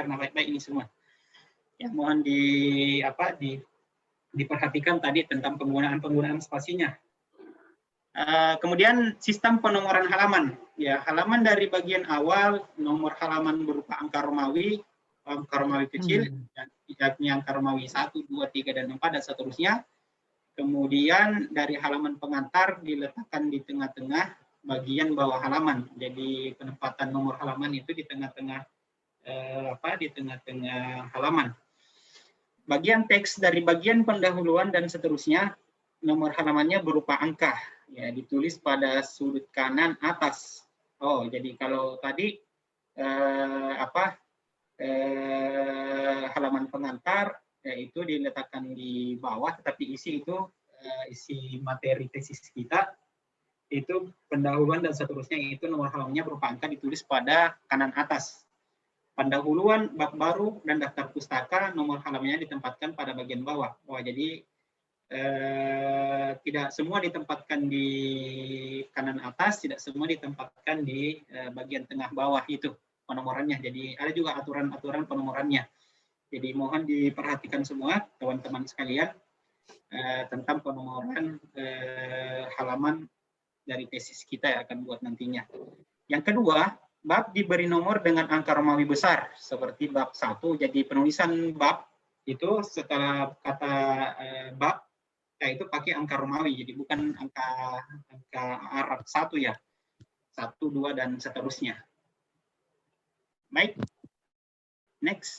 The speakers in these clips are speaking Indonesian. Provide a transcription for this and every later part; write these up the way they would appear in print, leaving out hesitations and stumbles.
dicerna baik-baik ini semua. Ya, mohon diperhatikan tadi tentang penggunaan spasinya. Kemudian sistem penomoran halaman. Ya, halaman dari bagian awal, nomor halaman berupa angka Romawi kecil, yakni angka Romawi 1, 2, 3, dan 4, dan seterusnya. Kemudian dari halaman pengantar diletakkan di tengah-tengah bagian bawah halaman. Jadi penempatan nomor halaman itu di tengah-tengah halaman. Bagian teks dari bagian pendahuluan dan seterusnya, nomor halamannya berupa angka, ya, ditulis pada sudut kanan atas. Oh, jadi kalau tadi halaman pengantar, yaitu diletakkan di bawah, tetapi isi itu isi materi tesis kita itu pendahuluan dan seterusnya, itu nomor halamannya berupa angka ditulis pada kanan atas. Pendahuluan, bab baru, dan daftar pustaka, nomor halamannya ditempatkan pada bagian bawah. Wah, jadi tidak semua ditempatkan di kanan atas, tidak semua ditempatkan di bagian tengah bawah itu penomorannya. Jadi ada juga aturan-aturan penomorannya. Jadi mohon diperhatikan semua teman-teman sekalian tentang penomoran halaman dari tesis kita yang akan buat nantinya. Yang kedua, bab diberi nomor dengan angka Romawi besar seperti bab 1. Jadi penulisan bab itu setelah kata bab itu pakai angka Romawi, jadi bukan angka Arab 1 ya. 1, 2, dan seterusnya. Baik. Next.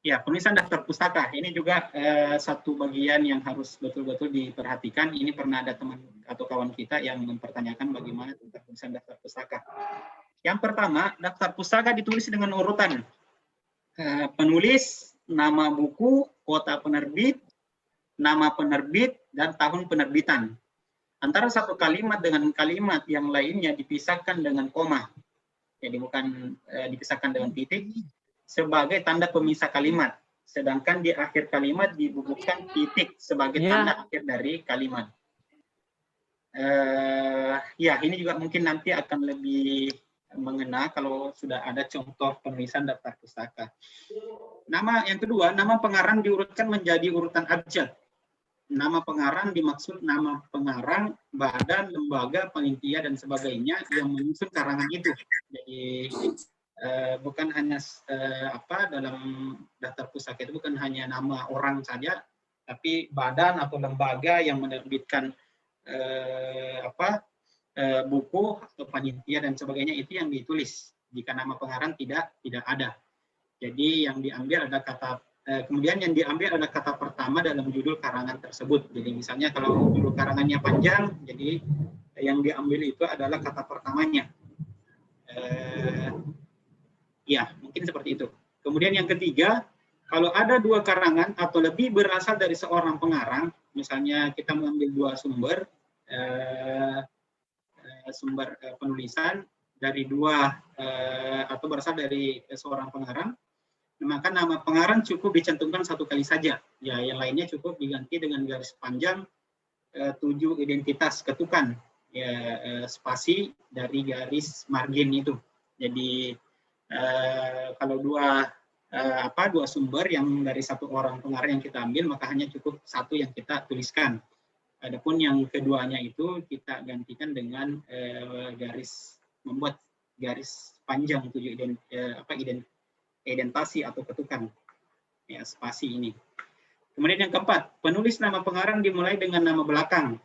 Ya, penulisan daftar pustaka. Ini juga satu bagian yang harus betul-betul diperhatikan. Ini pernah ada teman atau kawan kita yang mempertanyakan bagaimana tentang penulisan daftar pustaka. Yang pertama, daftar pustaka ditulis dengan urutan penulis, nama buku, kota penerbit, nama penerbit, dan tahun penerbitan. Antara satu kalimat dengan kalimat yang lainnya dipisahkan dengan koma. Jadi bukan dipisahkan dengan titik, sebagai tanda pemisah kalimat. Sedangkan di akhir kalimat dibubuhkan titik sebagai tanda akhir dari kalimat. Ya, ini juga mungkin nanti akan lebih mengena kalau sudah ada contoh penulisan daftar pustaka. Nama yang kedua, nama pengarang diurutkan menjadi urutan abjad. Nama pengarang dimaksud nama pengarang, badan, lembaga, panitia, dan sebagainya yang menyusun karangan itu. Jadi bukan hanya dalam daftar pustaka itu bukan hanya nama orang saja, tapi badan atau lembaga yang menerbitkan buku atau panitia dan sebagainya, itu yang ditulis jika nama pengarang tidak ada. Jadi yang diambil ada kata kemudian yang diambil ada kata pertama dalam judul karangan tersebut. Jadi misalnya kalau judul karangannya panjang, jadi yang diambil itu adalah kata pertamanya. Ya, mungkin seperti itu. Kemudian yang ketiga, kalau ada dua karangan atau lebih berasal dari seorang pengarang, misalnya kita mengambil dua sumber penulisan dari dua atau berasal dari seorang pengarang, maka nama pengarang cukup dicantumkan satu kali saja. Ya, yang lainnya cukup diganti dengan garis panjang 7 identitas ketukan, ya, spasi dari garis margin itu. Jadi kalau dua sumber yang dari satu orang pengarang yang kita ambil, maka hanya cukup satu yang kita tuliskan. Adapun yang keduanya itu kita gantikan dengan membuat garis panjang 7 identasi atau ketukan, ya, spasi ini. Kemudian yang keempat, penulis nama pengarang dimulai dengan nama belakang,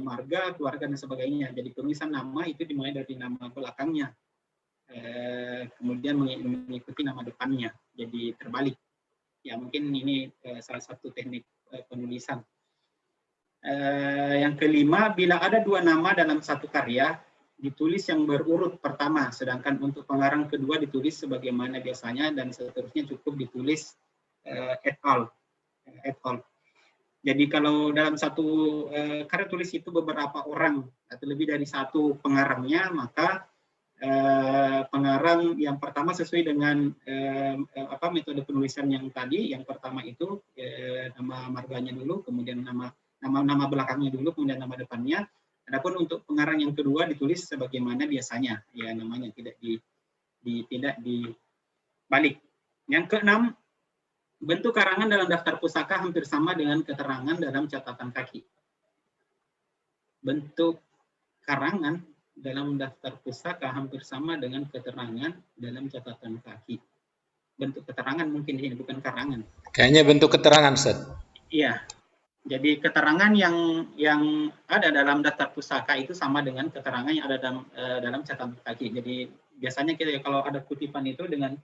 marga, keluarga, dan sebagainya. Jadi penulisan nama itu dimulai dari nama belakangnya, kemudian mengikuti nama depannya, jadi terbalik. Ya, mungkin ini salah satu teknik penulisan. Yang kelima, bila ada dua nama dalam satu karya, ditulis yang berurut pertama, sedangkan untuk pengarang kedua ditulis sebagaimana biasanya, dan seterusnya cukup ditulis et al. Jadi kalau dalam satu karya tulis itu beberapa orang atau lebih dari satu pengarangnya, maka pengarang yang pertama sesuai dengan metode penulisan yang tadi. Yang pertama itu nama marganya dulu, kemudian nama belakangnya dulu, kemudian nama depannya. Adapun untuk pengarang yang kedua ditulis sebagaimana biasanya, ya, namanya tidak balik. Yang keenam, bentuk karangan dalam daftar pustaka hampir sama dengan keterangan dalam catatan kaki. Bentuk karangan dalam daftar pustaka hampir sama dengan keterangan dalam catatan kaki. Bentuk keterangan mungkin ini, bukan karangan. Kayaknya bentuk keterangan, Ustaz. Iya. Jadi keterangan yang ada dalam daftar pustaka itu sama dengan keterangan yang ada dalam catatan kaki. Jadi biasanya kita kalau ada kutipan itu dengan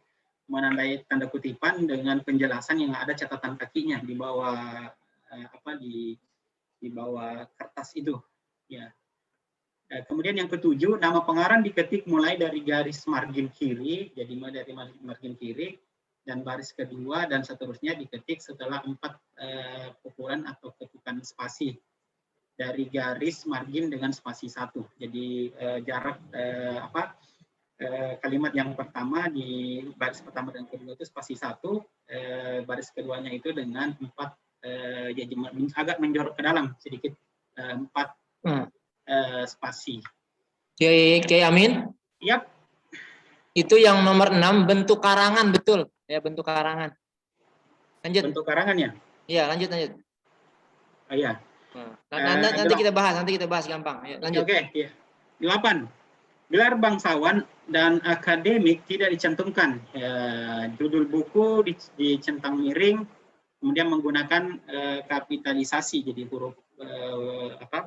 menandai tanda kutipan dengan penjelasan yang ada catatan kakinya di bawah di bawah kertas itu. Ya. Kemudian yang ketujuh, nama pengarang diketik mulai dari garis margin kiri, jadi mulai dari margin kiri, dan baris kedua dan seterusnya diketik setelah 4 pukulan atau ketikan spasi dari garis margin dengan spasi 1. Jadi jarak kalimat yang pertama di baris pertama dan kedua itu spasi 1, baris keduanya itu dengan 4 ya agak menjorok ke dalam sedikit 4 spasi. Kiai Amin? Yap. Itu yang nomor 6 bentuk karangan, betul. Ya, bentuk karangan. Lanjut. Bentuk karangannya? Iya, lanjut. Oh, iya. Nanti kita bahas gampang. Ya, lanjut. Oke, ya. 8. Gelar bangsawan dan akademik tidak dicantumkan. Judul buku dicentang miring, kemudian menggunakan kapitalisasi, jadi huruf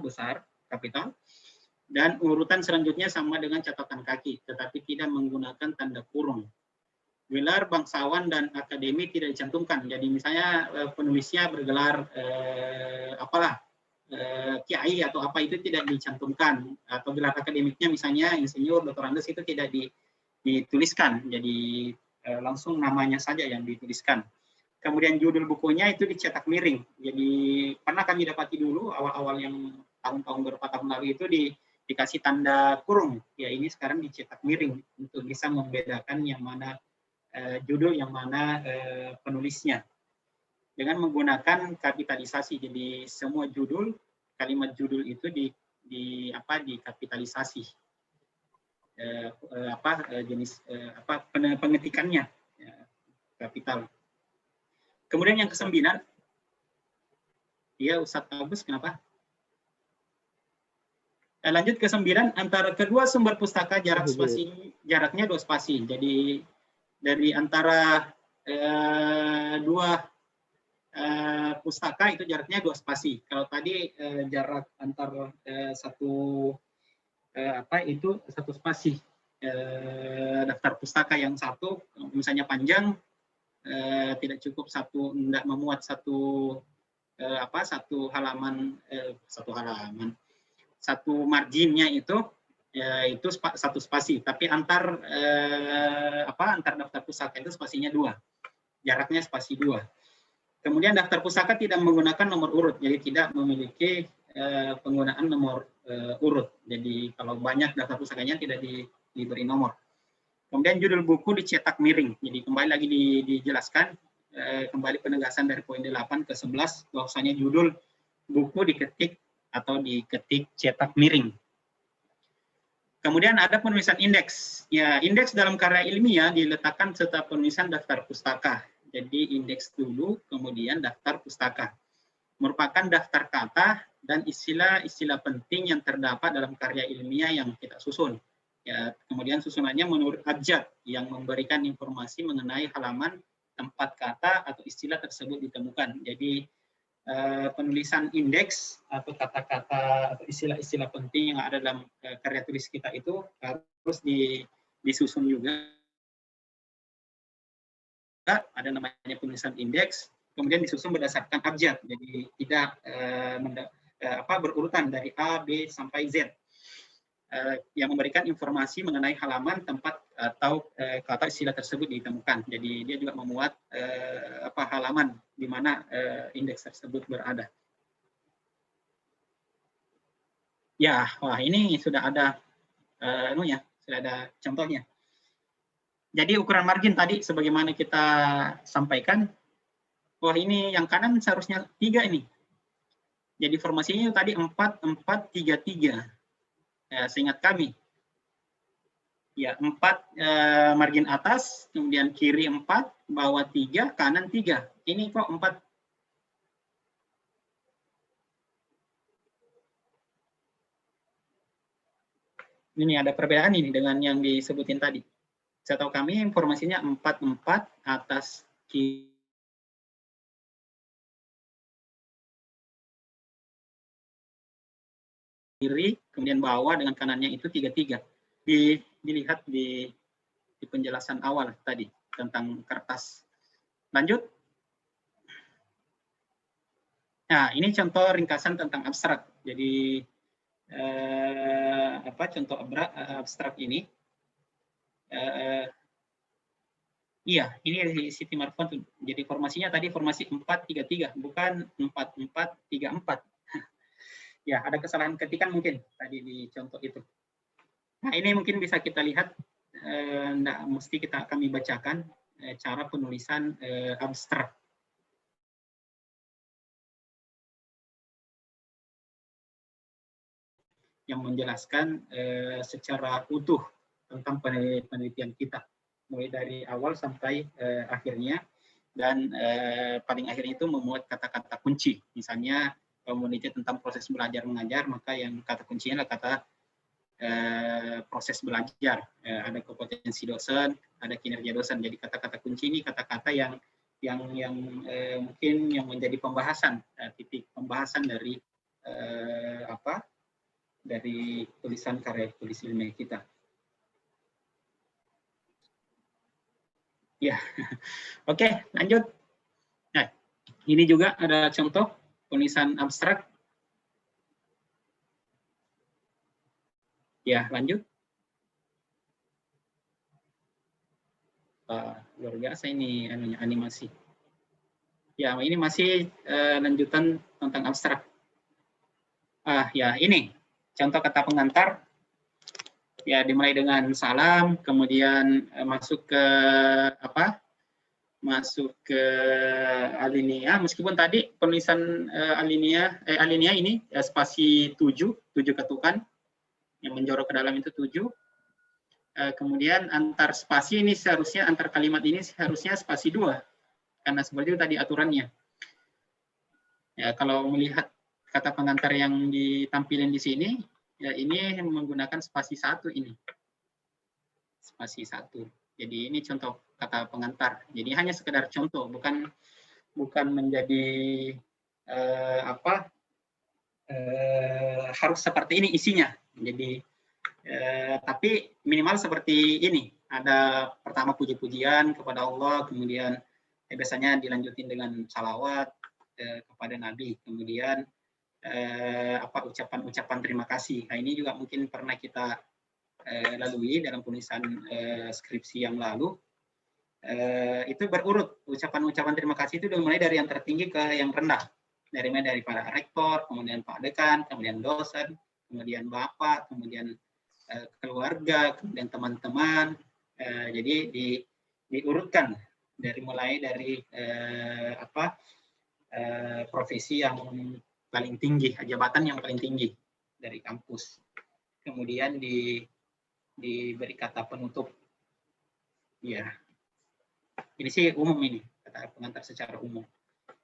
besar, kapital. Dan urutan selanjutnya sama dengan catatan kaki, tetapi tidak menggunakan tanda kurung. Gelar bangsawan dan akademi tidak dicantumkan. Jadi misalnya penulisnya bergelar kiai atau apa itu tidak dicantumkan. Atau gelar akademiknya misalnya insinyur, doktorandes itu tidak dituliskan. Jadi langsung namanya saja yang dituliskan. Kemudian judul bukunya itu dicetak miring. Jadi pernah kami dapati dulu awal-awal yang tahun-tahun beberapa tahun lalu itu dikasih tanda kurung. Ya ini sekarang dicetak miring untuk bisa membedakan yang mana judul yang mana penulisnya dengan menggunakan kapitalisasi. Jadi semua judul, kalimat judul itu dikapitalisasi jenis pengetikannya kapital. Kemudian yang ke-9, ya Ustadz Agus kenapa? Lanjut ke 9, antara kedua sumber pustaka jaraknya 2 spasi. Jadi dari antara 2 pustaka itu jaraknya 2 spasi. Kalau tadi jarak antar satu spasi. Daftar pustaka yang satu misalnya panjang tidak cukup tidak memuat satu halaman, satu marginnya itu satu spasi, tapi antar daftar pustaka itu spasinya 2, jaraknya spasi 2. Kemudian daftar pustaka tidak menggunakan nomor urut, jadi tidak memiliki penggunaan nomor urut. Jadi kalau banyak daftar pustakanya tidak diberi nomor. Kemudian judul buku dicetak miring, jadi kembali lagi dijelaskan, kembali penegasan dari poin 8 ke 11, bahwasanya judul buku diketik cetak miring. Kemudian ada penulisan indeks. Ya, indeks dalam karya ilmiah diletakkan setelah penulisan daftar pustaka. Jadi indeks dulu, kemudian daftar pustaka. Merupakan daftar kata dan istilah-istilah penting yang terdapat dalam karya ilmiah yang kita susun. Ya, kemudian susunannya menurut abjad yang memberikan informasi mengenai halaman, tempat kata atau istilah tersebut ditemukan. Jadi penulisan indeks atau kata-kata atau istilah-istilah penting yang ada dalam karya tulis kita itu harus disusun juga. Ada namanya penulisan indeks, kemudian disusun berdasarkan abjad. Jadi tidak berurutan dari A, B sampai Z. Yang memberikan informasi mengenai halaman, tempat atau kata istilah tersebut ditemukan. Jadi dia juga memuat halaman di mana indeks tersebut berada. Ya, wah ini sudah ada sudah ada contohnya. Jadi ukuran margin tadi sebagaimana kita sampaikan, wah ini yang kanan seharusnya 3 ini. Jadi formasinya tadi 4, 4, 3, 3. Ya, seingat kami. Ya, 4 margin atas, kemudian kiri 4, bawah 3, kanan 3. Ini kok 4. Ini ada perbedaan ini dengan yang disebutin tadi. Saya tahu kami informasinya 4 atas kiri, kemudian bawah dengan kanannya itu 3. Dilihat di penjelasan awal tadi tentang kertas. Lanjut. Nah, ini contoh ringkasan tentang abstrak. Jadi contoh abstrak ini. Iya, ini dari Siti Marfan. Jadi formasinya tadi formasi 4-3-3, bukan 4-4-3-4. Ya, ada kesalahan ketikan mungkin tadi di contoh itu. Nah, ini mungkin bisa kita lihat, enggak mesti kami bacakan cara penulisan abstrak. Yang menjelaskan secara utuh tentang penelitian kita, mulai dari awal sampai akhirnya, dan paling akhir itu memuat kata-kata kunci. Misalnya meneliti tentang proses belajar mengajar, maka yang kata kuncinya adalah kata proses belajar. Ada kompetensi dosen, ada kinerja dosen. Jadi kata-kata kunci ini kata-kata yang mungkin yang menjadi pembahasan, titik pembahasan dari dari tulisan karya tulis ilmiah kita. Ya, oke, lanjut. Nah, ini juga ada contoh penulisan abstrak. Ya, lanjut. Luar biasa ini animasi. Ya, ini masih lanjutan tentang abstrak. Ya, ini contoh kata pengantar. Ya, dimulai dengan salam, kemudian masuk ke alinea. Meskipun tadi penulisan alinea ini spasi 7 ketukan, yang menjorok ke dalam itu 7. Kemudian antar spasi ini seharusnya, antar kalimat ini seharusnya spasi 2, karena seperti itu tadi aturannya. Ya, kalau melihat kata pengantar yang ditampilkan di sini, ya ini menggunakan spasi 1 ini. Spasi 1. Jadi ini contoh kata pengantar. Jadi hanya sekedar contoh, bukan menjadi harus seperti ini isinya. Jadi tapi minimal seperti ini. Ada pertama puji-pujian kepada Allah, kemudian biasanya dilanjutin dengan salawat kepada Nabi, kemudian ucapan terima kasih. Nah, ini juga mungkin pernah kita lalui dalam penulisan skripsi yang lalu. Itu berurut, ucapan terima kasih itu mulai dari yang tertinggi ke yang rendah, dari para rektor, kemudian Pak Dekan, kemudian dosen, kemudian Bapak, kemudian keluarga, kemudian teman-teman. Jadi diurutkan mulai dari profesi yang paling tinggi, jabatan yang paling tinggi dari kampus. Kemudian diberi kata penutup. Ya, ini sih umum, ini kata pengantar secara umum.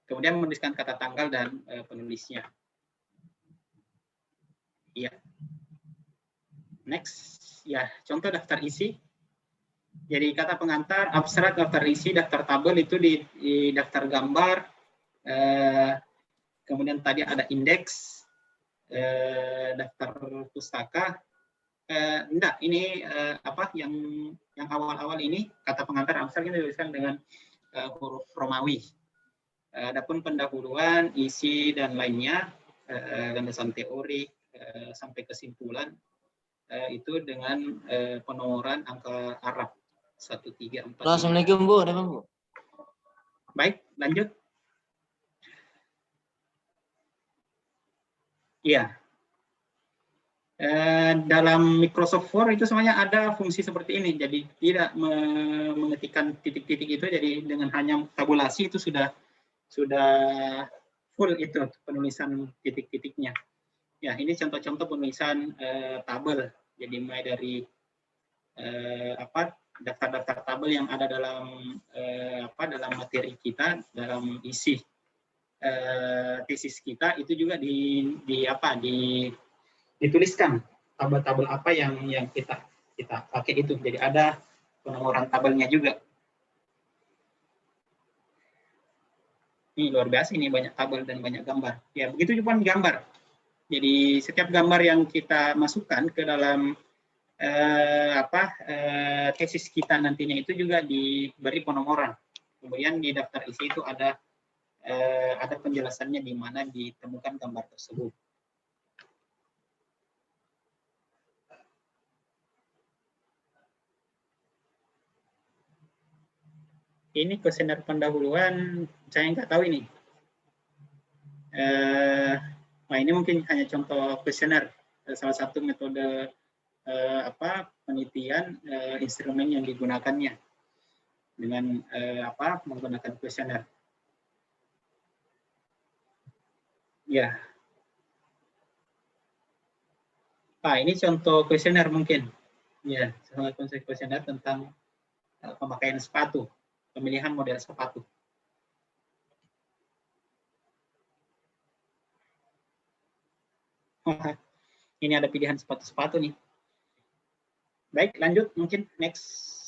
Kemudian menuliskan kata tanggal dan penulisnya. Iya. Next, ya contoh daftar isi. Jadi kata pengantar, abstrak, daftar isi, daftar tabel itu di daftar gambar. Kemudian tadi ada indeks, daftar pustaka. Enggak, ini yang awal-awal ini kata pengantar abstrak ini dituliskan dengan huruf Romawi. Adapun pendahuluan, isi dan lainnya, landasan teori sampai kesimpulan itu dengan penomoran angka Arab 1, 3, 4. Assalamualaikum Bu, ada Bu. Baik, lanjut. Iya. Dalam Microsoft Word itu semuanya ada fungsi seperti ini. Jadi tidak mengetikkan titik-titik itu, jadi dengan hanya tabulasi itu sudah full itu penulisan titik-titiknya. Ya, ini contoh-contoh penulisan tabel. Jadi mulai dari daftar-daftar tabel yang ada dalam dalam materi kita, dalam isi tesis kita itu juga dituliskan tabel-tabel apa yang kita pakai itu. Jadi ada penomoran tabelnya juga. Ini luar biasa, ini banyak tabel dan banyak gambar. Ya, begitu juga gambar. Jadi setiap gambar yang kita masukkan ke dalam tesis kita nantinya itu juga diberi penomoran. Kemudian di daftar isi itu ada penjelasannya di mana ditemukan gambar tersebut. Ini kuesioner pendahuluan, saya nggak tahu ini. Nah, ini mungkin hanya contoh kuesioner, salah satu metode penelitian, instrumen yang digunakannya dengan menggunakan kuesioner. Ya. Nah, ini contoh kuesioner mungkin. Ya, contoh kuesioner tentang pemakaian sepatu, pemilihan model sepatu. Ini ada pilihan sepatu-sepatu nih. Baik, lanjut mungkin next.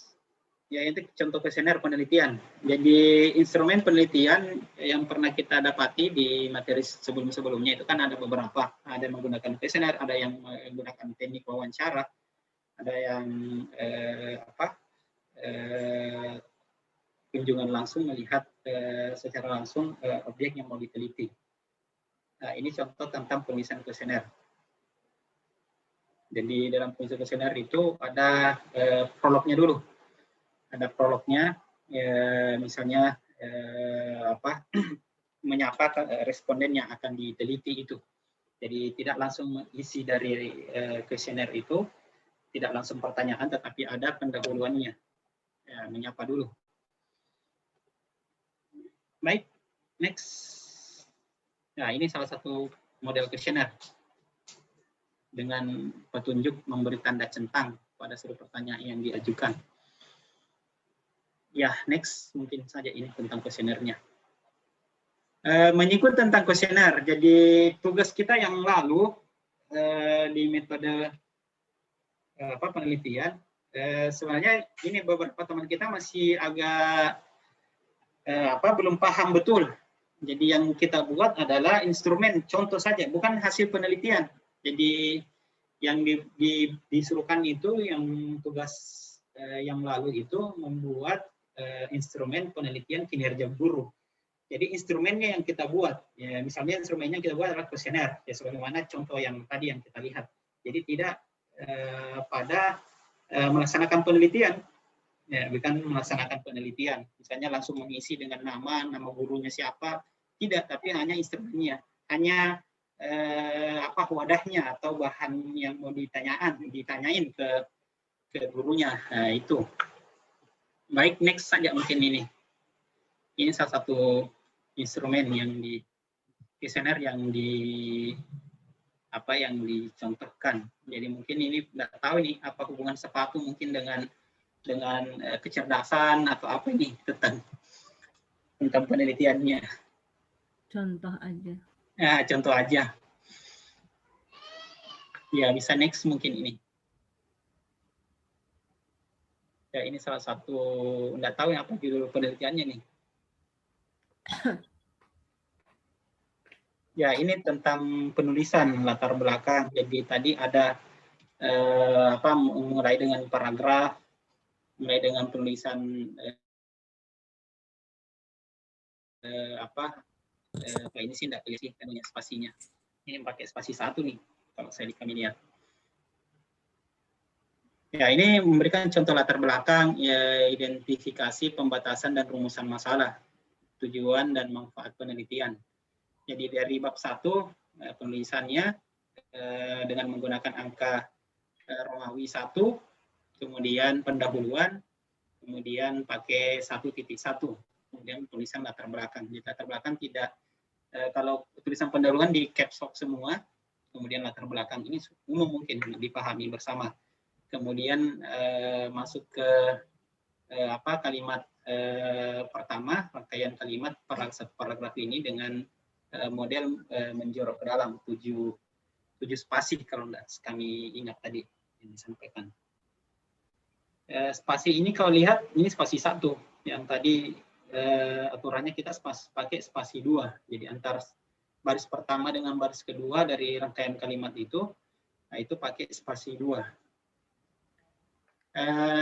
Ya, itu contoh kuesioner penelitian. Jadi instrumen penelitian yang pernah kita dapati di materi sebelum-sebelumnya itu kan ada beberapa. Ada yang menggunakan kuesioner, ada yang menggunakan teknik wawancara, ada yang kunjungan langsung, melihat secara langsung objek yang mau diteliti. Nah, ini contoh tentang penulisan kuesioner. Jadi dalam penulisan kuesioner itu ada prolognya dulu. Ada prolognya, misalnya menyapa responden yang akan diteliti itu. Jadi tidak langsung isi dari kuesioner itu, tidak langsung pertanyaan, tetapi ada pendahuluannya, menyapa dulu. Baik, next. Nah, ini salah satu model kuesioner dengan petunjuk memberi tanda centang pada seluruh pertanyaan yang diajukan. Ya, next mungkin saja ini tentang kuesionernya. Menyinggung tentang kuesioner, jadi tugas kita yang lalu di metode penelitian, sebenarnya ini beberapa teman kita masih agak belum paham betul. Jadi yang kita buat adalah instrumen, contoh saja, bukan hasil penelitian. Jadi yang disuruhkan itu, yang tugas yang lalu itu membuat instrumen penelitian kinerja guru. Jadi instrumennya yang kita buat, ya, misalnya instrumennya yang kita buat adalah kuesioner, ya sebagaimana contoh yang tadi yang kita lihat. Jadi tidak pada melaksanakan penelitian, ya, bukan melaksanakan penelitian. Misalnya langsung mengisi dengan nama gurunya siapa, tidak, tapi hanya instrumennya, hanya wadahnya atau bahan yang mau ditanyain ke gurunya. Nah, itu. Baik, next saja mungkin ini. Ini salah satu instrumen yang di kuesioner yang dicontohkan. Jadi mungkin ini nggak tahu nih apa hubungan sepatu mungkin dengan kecerdasan atau apa ini tentang penelitiannya. Contoh aja. Nah, contoh aja. Ya, bisa next mungkin ini. Ya, ini salah satu, nggak tahu apa judul penelitiannya nih. Ya, ini tentang penulisan latar belakang. Jadi tadi ada mulai dengan paragraf, mulai dengan penulisan ini sih enggak kelihatan sih namanya spasinya. Ini pakai spasi 1 nih kalau saya di kami lihat. Ya, ini memberikan contoh latar belakang, ya, identifikasi, pembatasan dan rumusan masalah, tujuan dan manfaat penelitian. Jadi dari bab 1 penulisannya dengan menggunakan angka Romawi 1, kemudian pendahuluan, kemudian pakai 1.1, kemudian tulisan latar belakang. Di latar belakang tidak, kalau tulisan pendahuluan di caps lock semua, kemudian latar belakang ini umum mungkin dipahami bersama. kemudian masuk ke kalimat pertama, rangkaian kalimat paragraf ini dengan model menjorok ke dalam 7 spasi kalau kami ingat tadi yang disampaikan. Spasi ini kalau lihat ini spasi 1, yang tadi aturannya kita pakai spasi 2. Jadi antar baris pertama dengan baris kedua dari rangkaian kalimat itu, nah itu pakai spasi 2.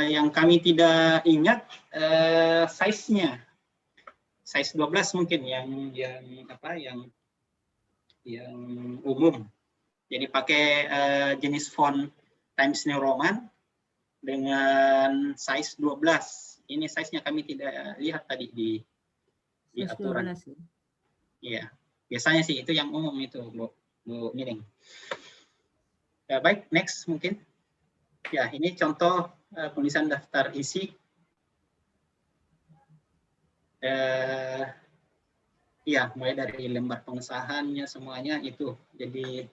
Yang kami tidak ingat size-nya, size 12 mungkin yang umum. Jadi pakai jenis font Times New Roman dengan size 12. Ini size-nya kami tidak lihat tadi di aturan. Iya, biasanya sih itu yang umum itu, Bu Nining. Ya, baik, next mungkin. Ya, ini contoh penulisan daftar isi. Ya, mulai dari lembar pengesahannya semuanya itu. Jadi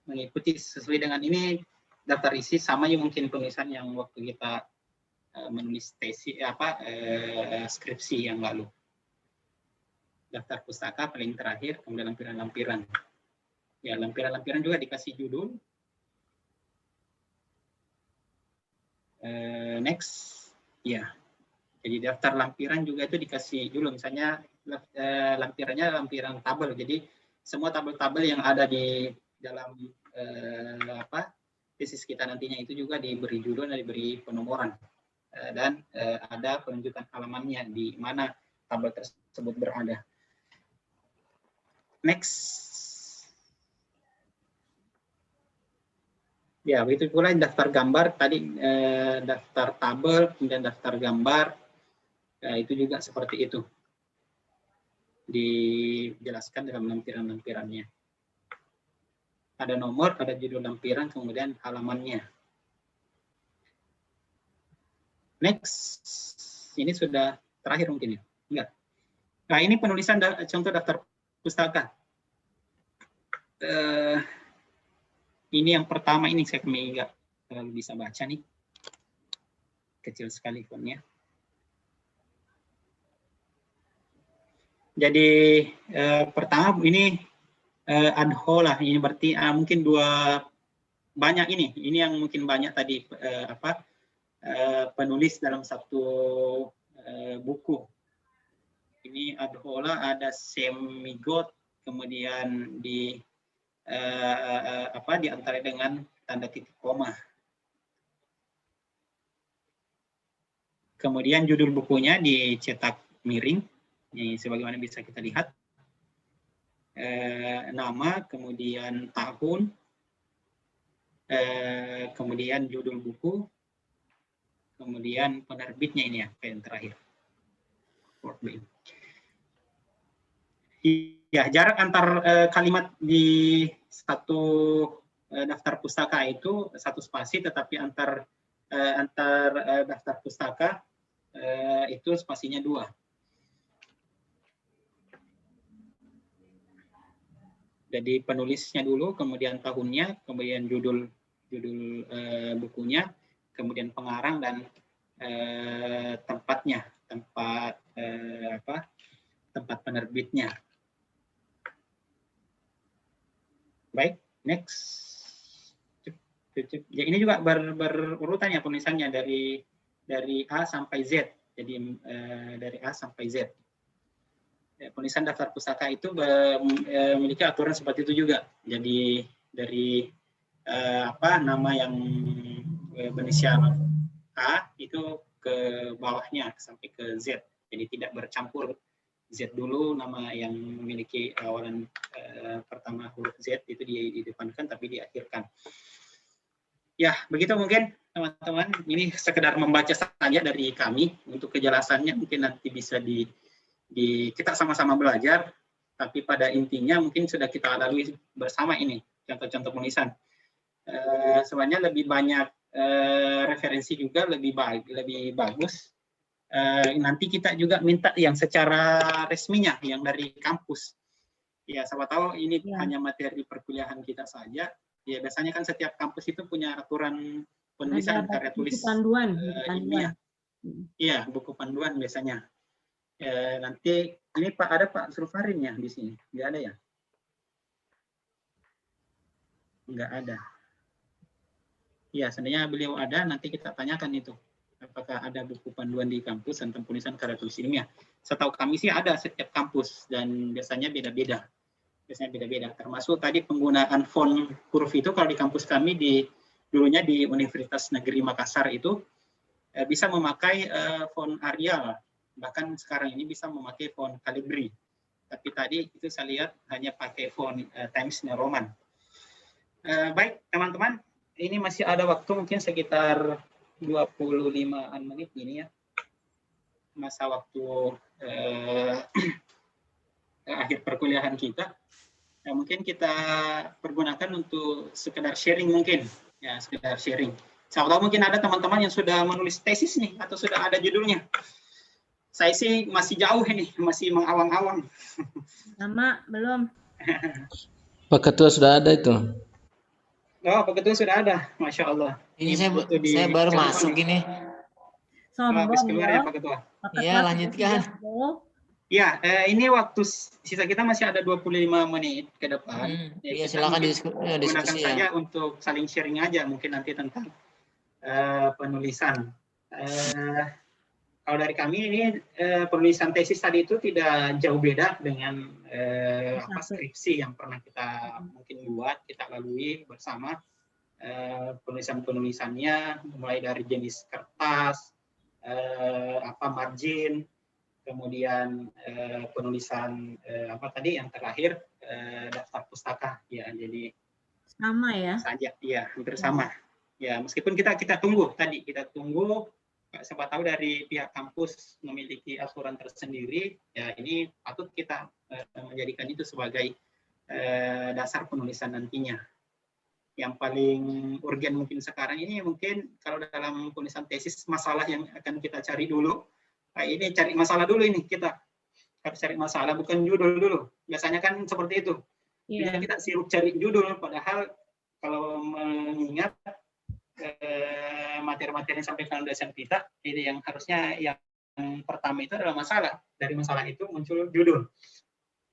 mengikuti sesuai dengan ini daftar isi sama ya mungkin penulisan yang waktu kita menulis tesis skripsi yang lalu. Daftar pustaka paling terakhir, kemudian lampiran-lampiran. Ya, lampiran-lampiran juga dikasih judul. Next, ya. Jadi daftar lampiran juga itu dikasih dulu, misalnya lampirannya lampiran tabel. Jadi semua tabel-tabel yang ada di dalam tesis kita nantinya itu juga diberi judul dan diberi penomoran dan ada penunjukan halamannya di mana tabel tersebut berada. Next. Ya, begitu pula daftar gambar tadi, daftar tabel, kemudian daftar gambar, itu juga seperti itu. Dijelaskan dalam lampiran-lampirannya. Ada nomor, ada judul lampiran, kemudian halamannya. Next, ini sudah terakhir mungkin ya? Enggak. Nah, ini penulisan contoh daftar pustaka. Ini yang pertama, ini saya nggak terlalu bisa baca nih. Kecil sekali fontnya. Jadi pertama ini ad hoc lah, ini berarti mungkin banyak ini yang mungkin banyak tadi penulis dalam satu buku. Ini ad hoc lah, ada semigot, kemudian diantara dengan tanda titik koma. Kemudian judul bukunya dicetak miring, ini sebagaimana bisa kita lihat. Nama, kemudian tahun, kemudian judul buku, kemudian penerbitnya ini ya, yang terakhir. Ya, jarak antar kalimat di satu daftar pustaka itu 1 spasi, tetapi antar daftar pustaka itu spasinya 2. Jadi penulisnya dulu, kemudian tahunnya, kemudian judul bukunya, kemudian pengarang dan tempatnya, tempat penerbitnya. Baik, next. Ya, ini juga berurutan ya penulisannya dari A sampai Z. Jadi dari A sampai Z. Ya, penulisan daftar pustaka itu memiliki aturan seperti itu juga. Jadi dari nama yang berinisial A itu ke bawahnya sampai ke Z. Jadi tidak bercampur. Z dulu, nama yang memiliki awalan pertama huruf Z itu didepankan tapi diakhirkan. Ya, begitu mungkin teman-teman. Ini sekedar membaca saja dari kami. Untuk kejelasannya mungkin nanti bisa kita sama-sama belajar, tapi pada intinya mungkin sudah kita lalui bersama ini, contoh-contoh penulisan. Sebenarnya lebih banyak referensi juga, lebih bagus. Nanti kita juga minta yang secara resminya, yang dari kampus. Ya, siapa tahu ini hanya materi perkuliahan kita saja. Ya, biasanya kan setiap kampus itu punya aturan penulisan Ada karya tulis buku panduan, buku panduan. ilmiah. Iya, buku panduan biasanya. Nanti ini Pak ada Pak Sulfarin ya di sini? Nggak ada ya? Nggak ada. Iya, seandainya beliau ada, nanti kita tanyakan itu. Apakah ada buku panduan di kampus tentang penulisan karya tulis ilmiah? Setahu kami sih ada setiap kampus dan biasanya beda-beda. Termasuk tadi penggunaan font huruf itu kalau di kampus kami dulunya di Universitas Negeri Makassar itu bisa memakai font Arial, bahkan sekarang ini bisa memakai font Calibri. Tapi tadi itu saya lihat hanya pakai font Times New Roman. Baik teman-teman, ini masih ada waktu mungkin sekitar 25-an menit ini ya, masa waktu akhir perkuliahan kita. Mungkin kita pergunakan untuk sekedar sharing mungkin, ya sekedar sharing. Saya tahu mungkin ada teman-teman yang sudah menulis tesis nih atau sudah ada judulnya. Saya sih masih jauh ini, masih mengawang-awang. Nama belum. Pak Ketua sudah ada itu. Oh, Pak Ketua sudah ada, Masya Allah. Ini saya baru masuk ini. Sombong Habis keluar ya ya. Pak Ketua. Pak Iya, Ketua lanjutkan. sudah sibuk. Ya, ini waktu sisa kita masih ada 25 menit ke depan. Iya, Kita silakan gunakan diskusi ya. saja untuk saling sharing aja mungkin nanti tentang penulisan. Kalau dari kami ini penulisan tesis tadi itu tidak jauh beda dengan skripsi yang pernah kita mungkin buat, kita lalui bersama. Penulisannya mulai dari jenis kertas, margin, kemudian penulisan yang terakhir daftar pustaka ya, jadi sama ya. saja ya hampir sama ya, meskipun kita tunggu siapa tahu dari pihak kampus memiliki aturan tersendiri ya, ini patut kita menjadikan itu sebagai dasar penulisan nantinya. Yang paling urgen mungkin sekarang ini mungkin kalau dalam penulisan tesis masalah yang akan kita cari dulu. Nah, ini cari masalah dulu, ini kita harus cari masalah, bukan judul dulu. Biasanya kan seperti itu. Iya. Kita sibuk cari judul, padahal kalau mengingat materi-materi yang disampaikan dosen kita, ini yang harusnya yang pertama itu adalah masalah. Dari masalah itu muncul judul.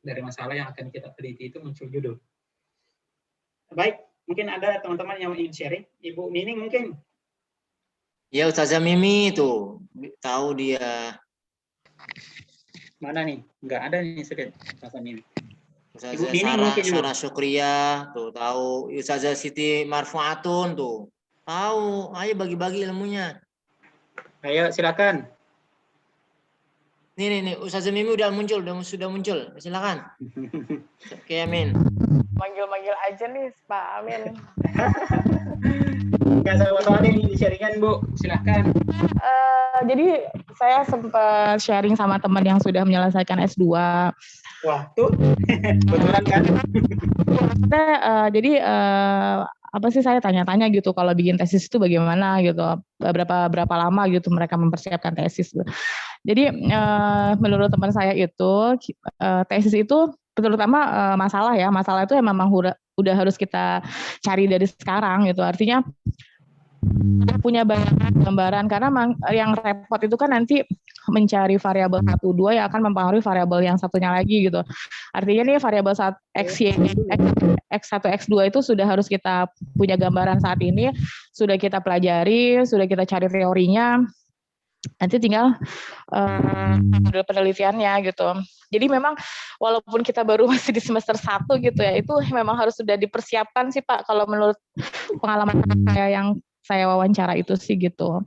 Dari masalah yang akan kita teliti itu muncul judul. Baik, mungkin ada teman-teman yang ingin sharing. Ibu Nining mungkin. Ya, Ustazah Mimi itu tahu dia. Mana nih? Nggak ada nih sedikit Ustazah Mimi. Ustazah Sarah Sarah Syukriya tuh tahu. Ustazah Siti Marfuatun tuh tahu. Ayo bagi-bagi ilmunya. Ayo silakan. Nih, Ustazah Mimi sudah muncul. Silakan. Oke, Amin. Manggil-manggil aja nih, Pak Amin. Nggak sama soalnya di sharingan, Bu. Silakan. Jadi saya sempat sharing sama teman yang sudah menyelesaikan S2. Wah, tuh. Betulan kan? Jadi apa sih, saya tanya-tanya gitu kalau bikin tesis itu bagaimana gitu, berapa lama gitu mereka mempersiapkan tesis. Jadi menurut teman saya itu tesis itu terutama masalah itu memang udah harus kita cari dari sekarang gitu. Artinya punya gambaran, karena yang repot itu kan nanti mencari variabel 1, 2 yang akan mempengaruhi variabel yang satunya lagi gitu. Artinya nih variabel X1, X2 itu sudah harus kita punya gambaran saat ini, sudah kita pelajari, sudah kita cari teorinya. Nanti tinggal penelitiannya gitu. Jadi memang walaupun kita baru masih di semester 1 gitu ya, itu memang harus sudah dipersiapkan sih Pak, kalau menurut pengalaman saya yang saya wawancara itu sih gitu.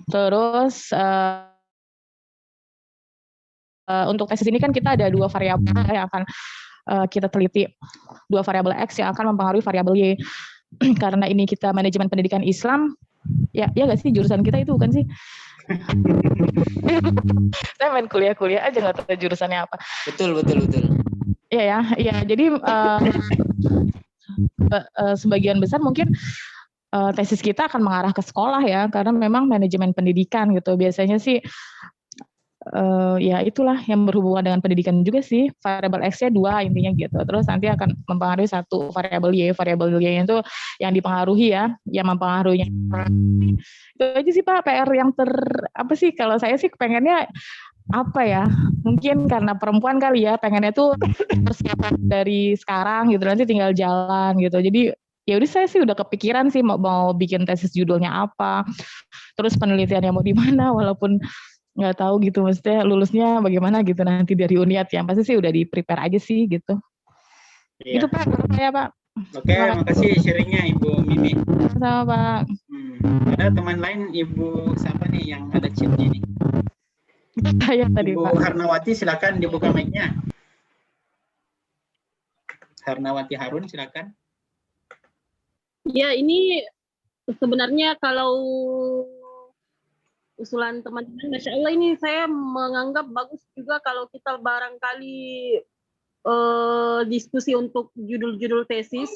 Terus untuk tesis ini kan kita ada 2 variabel yang akan kita teliti, 2 variabel X yang akan mempengaruhi variabel Y. Karena ini kita manajemen pendidikan Islam, ya nggak sih, jurusan kita itu bukan sih? Saya main kuliah aja nggak tahu jurusannya apa. Betul. Iya. Jadi sebagian besar mungkin tesis kita akan mengarah ke sekolah ya, karena memang manajemen pendidikan gitu. Biasanya sih ya itulah yang berhubungan dengan pendidikan juga sih. Variabel X-nya 2 intinya gitu. Terus nanti akan mempengaruhi satu variabel Y. Variabel Y itu yang dipengaruhi ya, yang mempengaruhinya. Itu aja sih Pak PR yang apa sih kalau saya sih pengennya apa ya? Mungkin karena perempuan kali ya, pengennya tuh persiapan dari sekarang gitu, nanti tinggal jalan gitu. Jadi ya udah saya sih udah kepikiran sih mau bikin tesis judulnya apa. Terus penelitiannya mau di mana walaupun nggak tahu gitu maksudnya lulusnya bagaimana gitu nanti dari Uniat yang pasti sih udah di prepare aja sih gitu. Iya. Itu Pak menurut saya Pak. Oke, makasih sharingnya Ibu Mimi. Sama Pak. Ada teman lain Ibu siapa nih yang ada chipnya nih? Saya tadi Ibu Pak. Harnawati silakan dibuka mic-nya. Harnawati Harun silakan. Ya, ini sebenarnya kalau usulan teman-teman, Masya Allah ini saya menganggap bagus juga kalau kita barangkali diskusi untuk judul-judul tesis,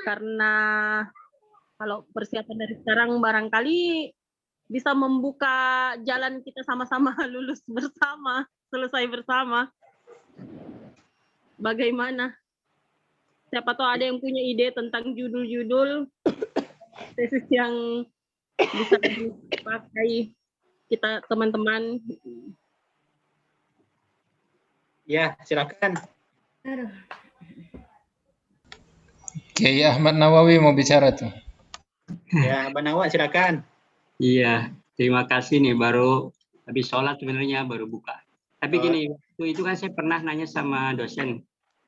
karena kalau persiapan dari sekarang barangkali bisa membuka jalan kita sama-sama lulus bersama, selesai bersama. Bagaimana? Siapa tahu ada yang punya ide tentang judul-judul tesis yang bisa dipakai kita teman-teman. Ya, silakan. Kiai Ahmad Nawawi mau bicara tuh. Ya, Abang Nawa silakan. Iya, terima kasih nih, baru habis sholat sebenarnya baru buka. Tapi gini, waktu itu kan saya pernah nanya sama dosen.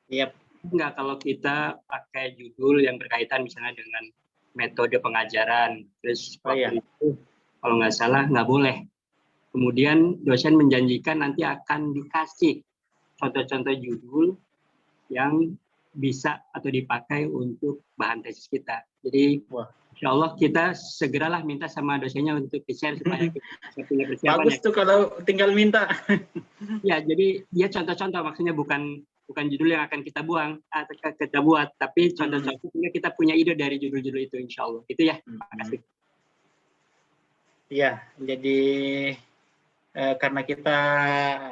Yep. Enggak, kalau kita pakai judul yang berkaitan misalnya dengan metode pengajaran, terus itu kalau nggak salah nggak boleh. Kemudian dosen menjanjikan nanti akan dikasih contoh-contoh judul yang bisa atau dipakai untuk bahan tesis kita. Jadi, insya Allah kita segeralah minta sama dosennya untuk di-share supaya kita punya persiapan. Bagus tuh kalau tinggal minta. Ya, jadi dia contoh-contoh, maksudnya bukan judul yang akan kita buat, tapi contoh-contoh sehingga kita punya ide dari judul-judul itu, insya Allah. Itu ya, terima kasih. Iya, jadi karena kita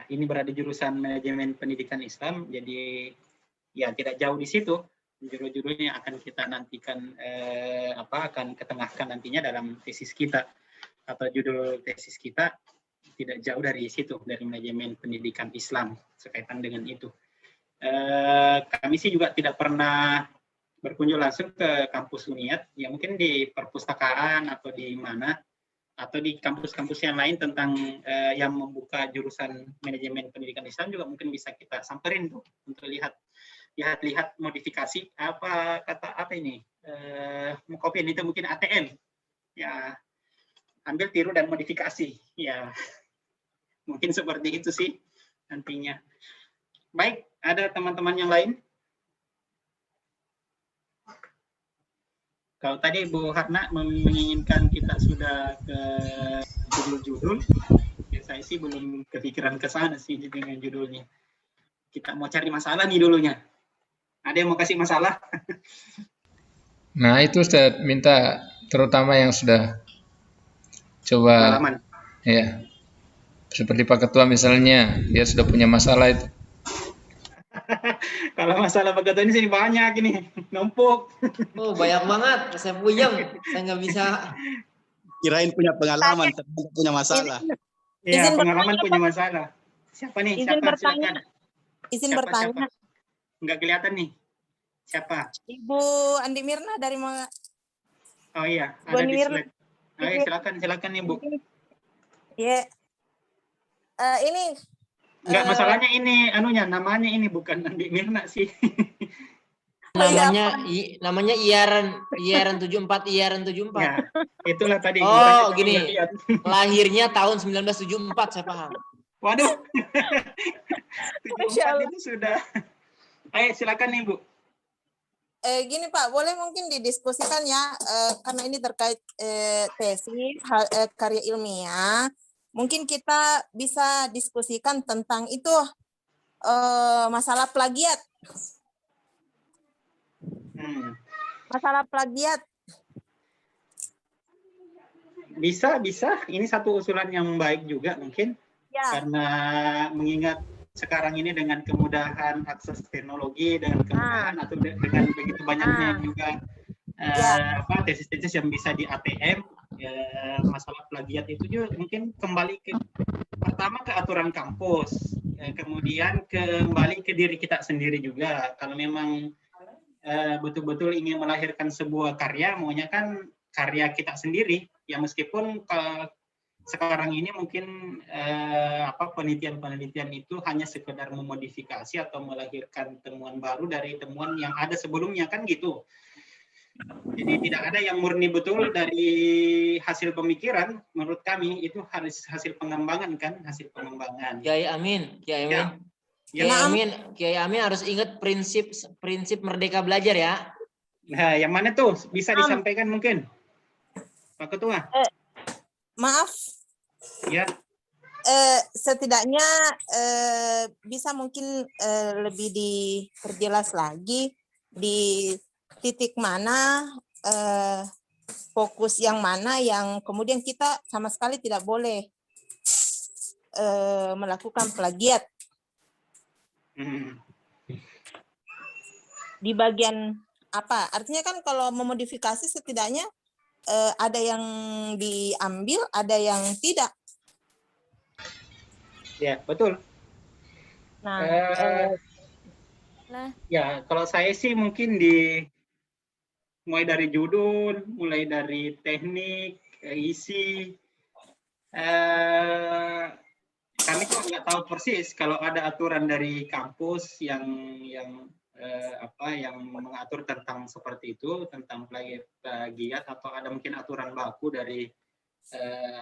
ini berada di jurusan manajemen pendidikan Islam, jadi ya tidak jauh di situ judul-judulnya akan kita nantikan akan ketengahkan nantinya dalam tesis kita atau judul tesis kita tidak jauh dari situ, dari manajemen pendidikan Islam sekaitan dengan itu. Kami sih juga tidak pernah berkunjung langsung ke kampus Uniat, ya mungkin di perpustakaan atau di mana, atau di kampus-kampus yang lain tentang yang membuka jurusan manajemen pendidikan Islam juga mungkin bisa kita samperin tuh untuk lihat modifikasi apa ini mengkopiin itu mungkin ATM ya, ambil tiru dan modifikasi ya, mungkin seperti itu sih nantinya. Baik, ada teman-teman yang lain? Kalau tadi Bu Harna menginginkan kita sudah ke judul-judul, ya saya sih belum kepikiran ke sana sih dengan judulnya. Kita mau cari masalah nih dulunya. Ada yang mau kasih masalah? Nah itu Ustaz, minta terutama yang sudah coba pengalaman. Ya, seperti Pak Ketua misalnya, dia sudah punya masalah itu. Kalau masalah Pak Ketua ini sih banyak ini, numpuk. Oh banyak banget, saya puyeng, saya nggak bisa. Kirain punya pengalaman, tapi punya masalah. Iya, pengalaman punya masalah. Siapa nih? Izin Siapa? bertanya. Silakan. Izin Siapa? bertanya. Enggak kelihatan nih. Siapa? Ibu Andi Mirna dari Oh iya, ada di slide. Ayo silakan Ibu. Iya. Ini enggak masalahnya ini namanya ini bukan Andi Mirna sih. Namanya IARN 74 IARN 74. Ya, itulah tadi. Oh, gini. Lahirnya tahun 1974, saya paham. Waduh. 74 itu sudah. Ayo silakan Ibu. Gini Pak, boleh mungkin didiskusikan ya, karena ini terkait tesis karya ilmiah. Mungkin kita bisa diskusikan tentang itu masalah plagiat. Masalah plagiat. Bisa. Ini satu usulan yang baik juga mungkin. Ya. Karena mengingat sekarang ini dengan kemudahan akses teknologi, dengan kemudahan atau dengan begitu banyaknya juga tesis-tesis yang bisa di ATM, masalah plagiat itu juga mungkin kembali ke pertama ke aturan kampus, kemudian kembali ke diri kita sendiri juga. Kalau memang betul-betul ingin melahirkan sebuah karya, maunya kan karya kita sendiri, ya meskipun sekarang ini mungkin penelitian-penelitian itu hanya sekedar memodifikasi atau melahirkan temuan baru dari temuan yang ada sebelumnya, kan gitu. Jadi tidak ada yang murni betul dari hasil pemikiran. Menurut kami itu harus hasil pengembangan, kan, hasil pengembangan. Kiai Amin, Kiai Amin. Ya. Kiai Amin harus ingat prinsip merdeka belajar ya. Nah, yang mana tuh bisa disampaikan mungkin, Pak Ketua? Maaf. Ya. Setidaknya bisa mungkin lebih diperjelas lagi di titik mana fokus yang mana yang kemudian kita sama sekali tidak boleh melakukan plagiat. Di bagian apa? Artinya kan kalau memodifikasi setidaknya ada yang diambil, ada yang tidak. Ya, betul. Nah, ya kalau saya sih mungkin mulai dari judul, mulai dari teknik, isi. Kami kok nggak tahu persis kalau ada aturan dari kampus yang mengatur tentang seperti itu, tentang plagiat, atau ada mungkin aturan baku dari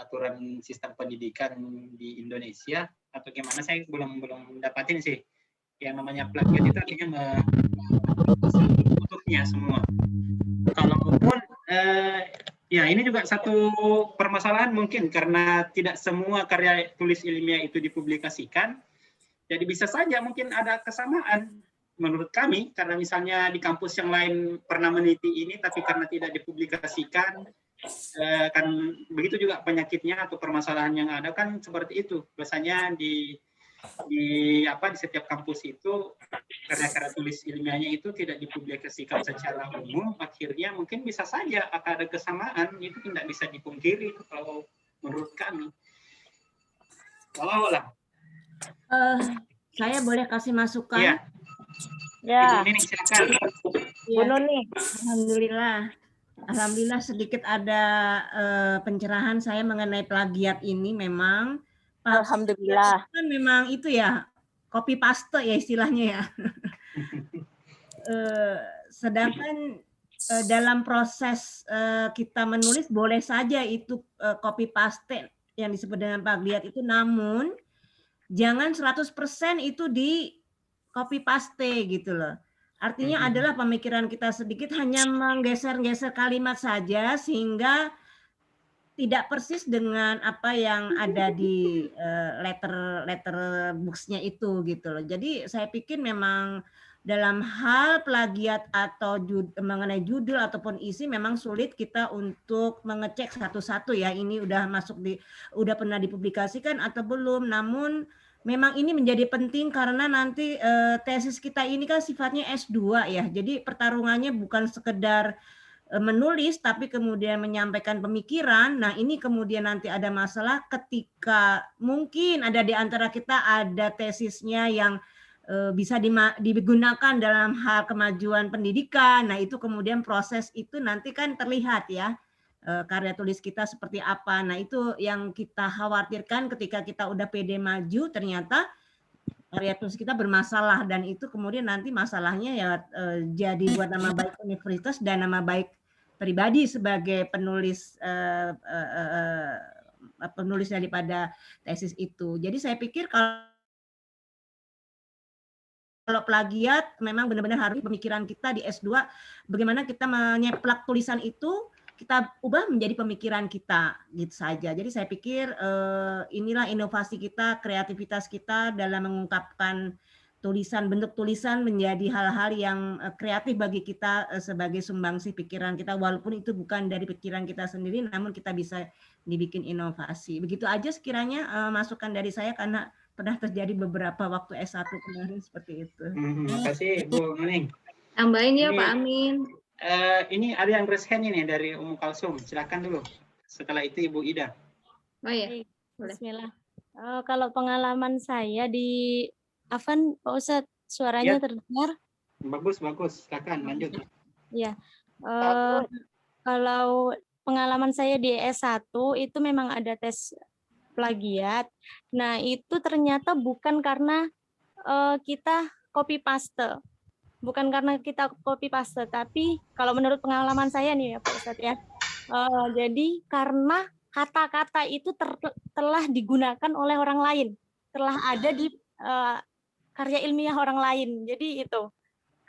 aturan sistem pendidikan di Indonesia atau gimana, saya belum dapatin sih. Yang namanya plagiat itu artinya utuhnya semua. Kalaupun ya ini juga satu permasalahan mungkin karena tidak semua karya tulis ilmiah itu dipublikasikan. Jadi bisa saja mungkin ada kesamaan menurut kami, karena misalnya di kampus yang lain pernah meneliti ini tapi karena tidak dipublikasikan, kan begitu juga penyakitnya atau permasalahan yang ada kan seperti itu. Biasanya di setiap kampus itu karya-karya tulis ilmiahnya itu tidak dipublikasikan secara umum, akhirnya mungkin bisa saja akan ada kesamaan, itu tidak bisa dipungkiri kalau menurut kami. Walau. Saya boleh kasih masukan? Iya. Ya. Ibu Nining, silakan. Bu Nuni. Alhamdulillah sedikit ada pencerahan saya mengenai plagiat ini. Memang Alhamdulillah. kan memang itu ya copy paste ya istilahnya ya. Sedangkan dalam proses kita menulis boleh saja itu copy paste yang disebut dengan plagiat itu, namun jangan 100% itu di copy paste gitu loh. Artinya adalah pemikiran kita sedikit hanya menggeser-geser kalimat saja sehingga tidak persis dengan apa yang ada di letter books-nya itu gitu loh. Jadi saya pikir memang dalam hal plagiat atau mengenai judul ataupun isi memang sulit kita untuk mengecek satu-satu ya, ini udah udah pernah dipublikasikan atau belum. Namun memang ini menjadi penting karena nanti tesis kita ini kan sifatnya S2 ya. Jadi pertarungannya bukan sekedar menulis tapi kemudian menyampaikan pemikiran. Nah, ini kemudian nanti ada masalah ketika mungkin ada di antara kita ada tesisnya yang bisa digunakan dalam hal kemajuan pendidikan. Nah, itu kemudian proses itu nanti kan terlihat ya karya tulis kita seperti apa. Nah, itu yang kita khawatirkan ketika kita udah pede maju ternyata karya tulis kita bermasalah, dan itu kemudian nanti masalahnya ya jadi buat nama baik universitas dan nama baik pribadi sebagai penulis penulis daripada tesis itu. Jadi saya pikir kalau plagiat memang benar-benar harus pemikiran kita di S2 bagaimana kita menyeplak tulisan itu kita ubah menjadi pemikiran kita gitu saja. Jadi saya pikir inilah inovasi kita, kreativitas kita dalam mengungkapkan bentuk tulisan menjadi hal-hal yang kreatif bagi kita sebagai sumbangsi pikiran kita, walaupun itu bukan dari pikiran kita sendiri, namun kita bisa dibikin inovasi. Begitu aja sekiranya masukan dari saya, karena pernah terjadi beberapa waktu S1 kemarin seperti itu. Terima kasih Bu Nuning. Tambahin ya Ini, Pak Amin. Ini ada yang raise hand ini dari Ummu Kalsum. Silakan dulu. Setelah itu Ibu Ida. Oh ya. Bismillah. Kalau pengalaman saya di Afan, Pak Ustadz, suaranya Ya. terdengar? Bagus, bagus. Silakan lanjut. Ya. Kalau pengalaman saya di S1 itu memang ada tes plagiat. Nah, itu ternyata bukan karena kita copy paste. Bukan karena kita copy paste, tapi kalau menurut pengalaman saya nih ya Pak Ustadz ya. Jadi karena kata-kata itu telah digunakan oleh orang lain, telah ada di karya ilmiah orang lain. Jadi itu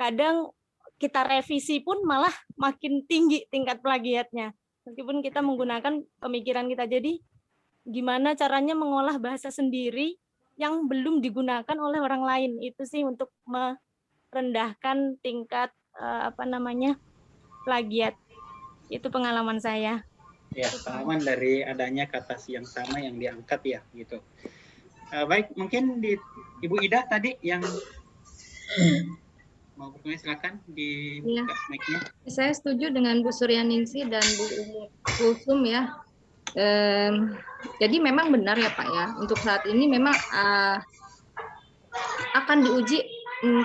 kadang kita revisi pun malah makin tinggi tingkat plagiatnya, meskipun kita menggunakan pemikiran kita. Jadi gimana caranya mengolah bahasa sendiri yang belum digunakan oleh orang lain, itu sih untuk merendahkan tingkat plagiat. Itu pengalaman saya. Ya, pengalaman dari adanya kata yang sama yang diangkat ya, gitu. Baik, mungkin di Ibu Ida tadi yang mau bertanya, silakan dibuka mic-nya. Saya setuju dengan Bu Suryaningsih dan Bu Ummu Kulsum ya. Jadi memang benar ya Pak ya, untuk saat ini memang akan diuji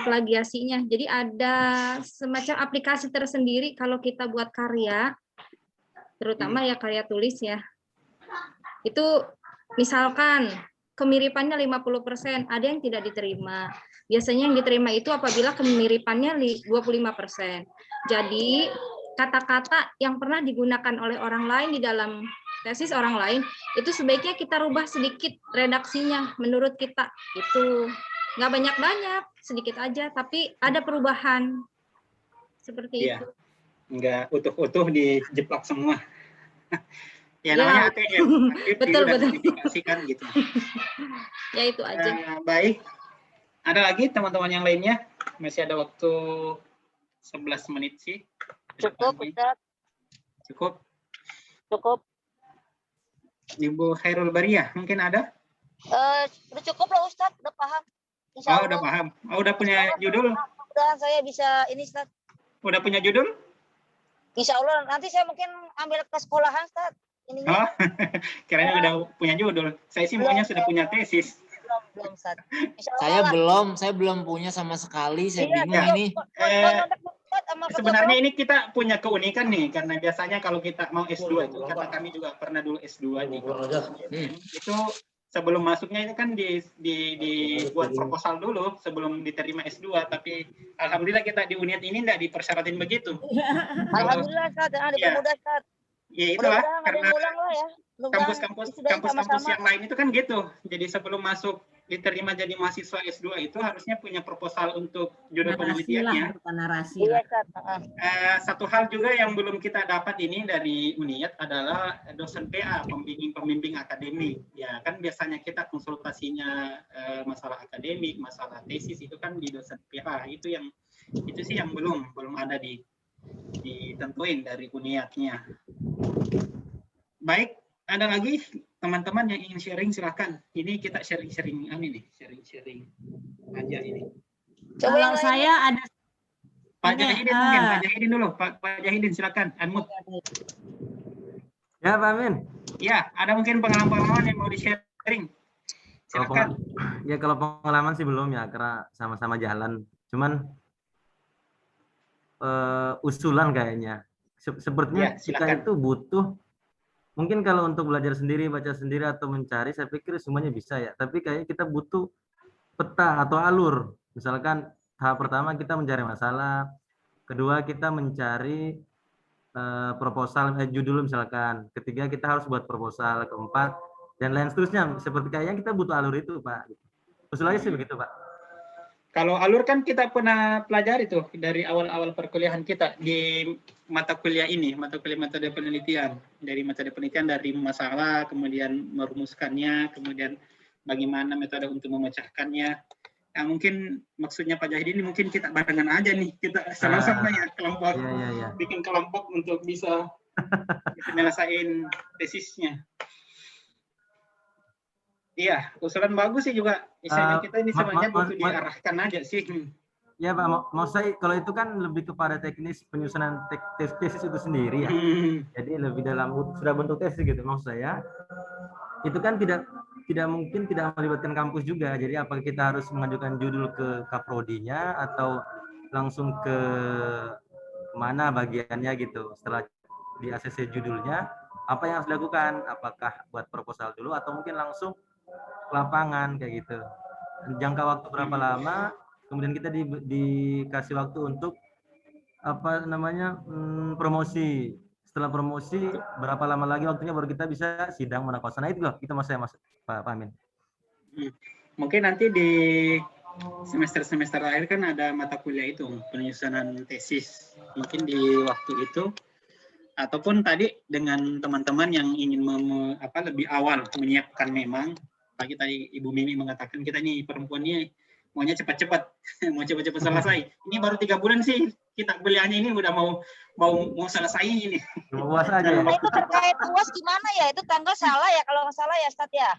plagiasinya. Jadi ada semacam aplikasi tersendiri kalau kita buat karya, terutama ya karya tulis ya. Itu misalkan kemiripannya 50%, ada yang tidak diterima. Biasanya yang diterima itu apabila kemiripannya 25%. Jadi kata-kata yang pernah digunakan oleh orang lain di dalam tesis orang lain, itu sebaiknya kita rubah sedikit redaksinya menurut kita. Itu nggak banyak-banyak, sedikit aja, tapi ada perubahan. Seperti itu. Nggak utuh-utuh dijeplak semua. Ya namanya ATM, betul. Dikasihkan gitu. Ya itu aja. Baik, ada lagi teman-teman yang lainnya? Masih ada waktu 11 menit sih. Cukup, Ustaz. Cukup. Cukup. Ibu Khairul Bariyah, mungkin ada? Udah cukup lah Ustaz, udah paham. Insya Allah. Udah paham. Udah punya judul? Mudah-mudahan saya bisa ini Ustaz. Udah punya judul? Insya Allah nanti saya mungkin ambil ke sekolahan Ustaz. Oh, kiranya udah punya judul. Saya sih maunya sudah punya tesis. Belum Ustaz. Saya belum punya sama sekali. Saya bingung ini. Sebenarnya ini kita punya keunikan nih, karena biasanya kalau kita mau S2 itu, kata kami juga pernah dulu S2 nih. Itu sebelum masuknya itu kan dibuat proposal dulu sebelum diterima S2, tapi alhamdulillah kita di UNIAD ini enggak dipersyaratin begitu. Alhamdulillah Ustaz, dipermudah Ustaz. Ya itulah, karena kampus-kampus yang lain itu kan gitu. Jadi sebelum masuk diterima jadi mahasiswa S2 itu harusnya punya proposal untuk judul penelitiannya. Narasi. Satu hal juga yang belum kita dapat ini dari UNIAD adalah dosen PA, pembimbing akademik. Ya kan biasanya kita konsultasinya masalah akademik, masalah tesis itu kan di dosen PA. Itu sih yang belum ada ditentuin dari UNIAD-nya. Baik, ada lagi teman-teman yang ingin sharing, silakan. Ini kita sharing aja ini. Kalau saya ada Pak Jahidin mungkin, Pak Jahidin dulu. Pak Jahidin silakan, unmute. Ya, Pak Amin. Ya, ada mungkin pengalaman-pengalaman yang mau di-sharing. Silakan. Ya, kalau pengalaman sih belum ya, karena sama-sama jalan. Cuman usulan kayaknya. Sepertinya kita itu butuh, mungkin kalau untuk belajar sendiri, baca sendiri atau mencari, saya pikir semuanya bisa ya. Tapi kayaknya kita butuh peta atau alur. Misalkan tahap pertama kita mencari masalah, kedua kita mencari proposal, judul misalkan, ketiga kita harus buat proposal, keempat dan lain seterusnya. Seperti kayaknya kita butuh alur itu, Pak. Usulannya sih begitu, Pak. Kalau alur kan kita pernah pelajari tuh dari awal-awal perkuliahan kita di mata kuliah ini, mata kuliah metode penelitian. Dari metode penelitian dari masalah, kemudian merumuskannya, kemudian bagaimana metode untuk memecahkannya. Nah, mungkin maksudnya Pak Jahidi ini mungkin kita barengan aja nih, kita sama-sama ya kelompok, bikin kelompok untuk bisa menyelesaikan tesisnya. Iya, usulan bagus sih juga. Misalnya kita ini sebenarnya butuh diarahkan aja sih. Ya Pak, mau saya kalau itu kan lebih kepada teknis penyusunan tesis itu sendiri ya. Jadi lebih dalam sudah bentuk tesis gitu maksud saya. Itu kan tidak mungkin tidak melibatkan kampus juga. Jadi apakah kita harus mengajukan judul ke kaprodinya atau langsung ke mana bagiannya gitu. Setelah di ACC judulnya, apa yang harus dilakukan? Apakah buat proposal dulu atau mungkin langsung ke lapangan kayak gitu. Jangka waktu berapa lama? Kemudian kita dikasih waktu untuk apa namanya promosi. Setelah promosi berapa lama lagi waktunya baru kita bisa sidang munakosa. Nah itu loh, itu mas Pak Amin. Mungkin nanti di semester akhir kan ada mata kuliah itu penyusunan tesis. Mungkin di waktu itu ataupun tadi dengan teman-teman yang ingin lebih awal menyiapkan memang. Pagi tadi Ibu Mimi mengatakan kita nih perempuannya maunya cepat-cepat, mau cepat-cepat selesai. Ini baru 3 bulan sih kita kuliahnya ini udah mau selesai ini. Luas aja. Nah, itu terkait UAS gimana ya? Itu tanggal salah ya kalau nggak salah ya, Ustadz ya?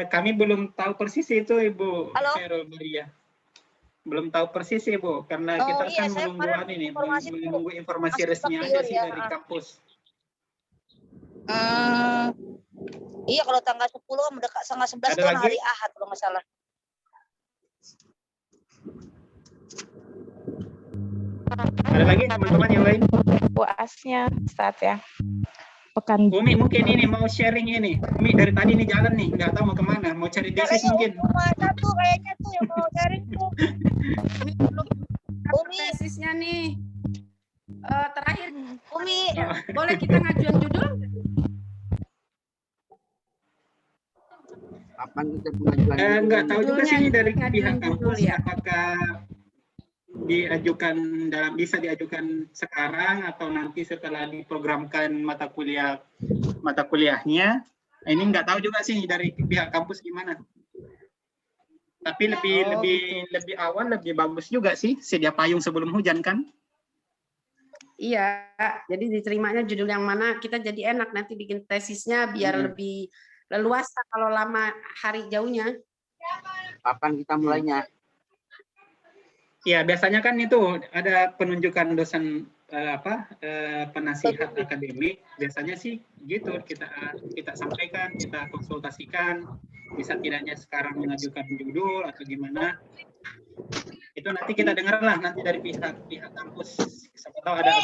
Kami belum tahu persis itu Ibu Ferol Maria. Belum tahu persis Ibu, karena kita kan menunggu informasi resmi aja sih dari kampus. Iya, kalau tanggal 10 mendekat tanggal 11 itu hari Ahad kalau nggak salah. Ada lagi teman-teman yang lain? UAS-nya Ustaz ya. Pekan. Umi mungkin ini mau sharing ini. Umi dari tadi ini jalan nih, nggak tahu mau kemana. Mau cari tesis mungkin. Satu kayaknya tuh yang mau sharing tuh. Umi tesisnya nih. Terakhir Umi, boleh kita ngajuin judul? Kapan kita pengajuan? Nggak tahu juga sih dari pihak kampus apakah bisa diajukan sekarang atau nanti setelah diprogramkan mata kuliahnya. Ini nggak tahu juga sih dari pihak kampus gimana. Tapi lebih awal lebih bagus juga sih, sedia payung sebelum hujan kan? Iya, jadi diterimanya judul yang mana, kita jadi enak nanti bikin tesisnya biar lebih leluasa kalau lama hari jauhnya. Kapan kita mulainya? Ya, biasanya kan itu ada penunjukan dosen penasihat akademik. Biasanya sih gitu kita sampaikan, kita konsultasikan, bisa tidaknya sekarang mengajukan judul atau gimana. Itu nanti kita dengarlah nanti dari pihak kampus. Siapa tahu ada